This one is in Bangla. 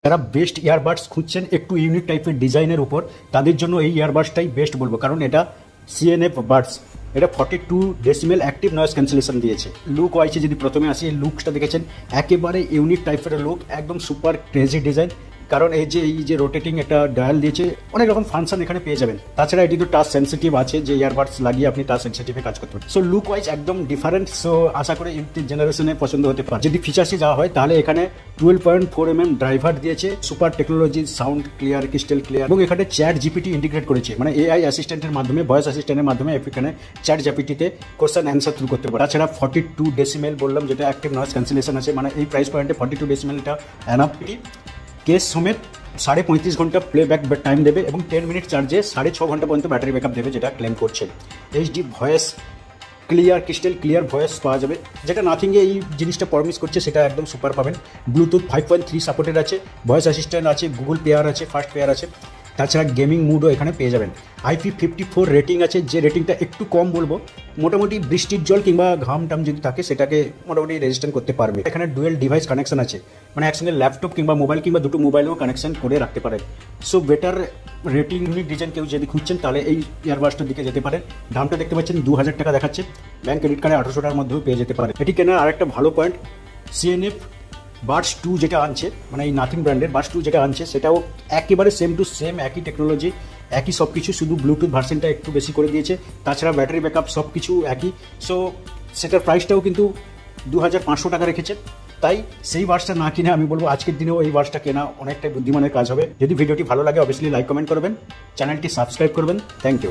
যারা বেস্ট ইয়ারবাডস খুঁজছেন একটু ইউনিক টাইপের ডিজাইনের উপর, তাদের জন্য এই ইয়ারবাডসটাই বেস্ট বলবো, কারণ এটা সিএনএফ বাডস। এটা 42 ডেসিমেল অ্যাক্টিভ নয়েজ ক্যান্সেলেশন দিয়েছে। লুক ওয়াইজে যদি প্রথমে আসি, এই লুকসটা দেখেছেন একেবারে ইউনিক টাইপের লুক, একদম সুপার ক্রেজি ডিজাইন। কারণ এই যে রোটেটিং একটা ডায়াল দিয়েছে, অনেক রকম ফাংশন এখানে পেয়ে যাবেন। তাছাড়া এটি তো টাচ সেন্সিটিভ আছে, যে ইয়ারবাডস লাগিয়ে আপনি টাচ সেন্সিটিভে কাজ করতে পারেন। সো লুক ওয়াইজ একদম ডিফারেন্ট। সো আশা করি ইউথ জেনারেশনে পছন্দ হতে পারে। যদি ফিচার্সে যাওয়া হয় তাহলে এখানে 12.4 ড্রাইভার দিয়েছে, super technology, sound clear, crystal clear, এবং এখানে চ্যাট জিপিটি ইন্টিগ্রেট করেছে, মানে এআই অ্যাসিস্ট্যান্টের মাধ্যমে, ভয়েস অ্যাসিস্ট্যান্টের মাধ্যমে এখানে চ্যাট জিপিটিতে কোশ্চেন অ্যান্সার থ্রু করতে পারে। তাছাড়া 42 ডেসিমেল বললাম, যেটা অ্যাক্টিভ নয়েজ ক্যান্সেলেশন আছে, মানে এই প্রাইস পয়েন্টে 42 ডেসিমেল এটা এনাফিটি কেস সমেত 35.5 ঘন্টা প্লেব্যাক টাইম দেবে এবং 10 মিনিট চার্জে 6.5 ঘন্টা পর্যন্ত ব্যাটারি ব্যাকআপ দেবে, যেটা ক্লেম করছে। HD voice, clear, crystal clear voice পাওয়া যাবে, যেটা নাথিংয়ে এই জিনিসটা প্রমিস করছে, সেটা একদম সুপার পাবেন। ব্লুটুথ 5.3 সাপোর্টেড আছে, ভয়েস অ্যাসিস্ট্যান্ট আছে, গুগল পেয়ার আছে, ফাস্ট পেয়ার আছে। তাছাড়া গেমিং মুডও এখানে পেয়ে যাবেন। IP54 রেটিং আছে, যে রেটিংটা একটু কম বলবো, মোটামুটি বৃষ্টির জল কিংবা ঘাম টাম যদি থাকে সেটাকে মোটামুটি রেজিস্ট্যান্ট করতে পারবে। এখানে ডুয়েল ডিভাইস কানেকশন আছে, মানে একসঙ্গে ল্যাপটপ কিংবা মোবাইল কিংবা দুটো মোবাইলও কানেকশন করে রাখতে পারেন। So better rating unique design কেউ যদি খুঁজছেন তাহলে এই ইয়ারবাডসটার দিকে যেতে পারেন। দামটা দেখতে পাচ্ছেন 2000 টাকা দেখাচ্ছে, ব্যাংক ক্রেডিট কার্ডে 1800 টাকার মধ্যেও পেয়ে যেতে পারে। এটি কেনার আরেকটা ভালো পয়েন্ট, সিএনএফ বাডস 2 যেটা আনছে, মানে এই নাথিং ব্র্যান্ডের বাডস 2 যেটা আনছে, সেটাও একেবারে সেম টু সেম, একই টেকনোলজি, একই সব কিছু, শুধু ব্লুটুথ ভার্সনটা একটু বেশি করে দিয়েছে। তাছাড়া ব্যাটারি ব্যাকআপ সব কিছু একই। সো সেটার প্রাইসটাও কিন্তু 2500 টাকা রেখেছে। তাই সেই বাডসটা না কিনে আমি বলবো আজকের দিনেও এই বাডসটা কেনা অনেকটাই বুদ্ধিমানের কাজ হবে। যদি ভিডিওটি ভালো লাগে অবভিয়াসলি লাইক কমেন্ট করবেন, চ্যানেলটি সাবস্ক্রাইব করবেন। Thank you.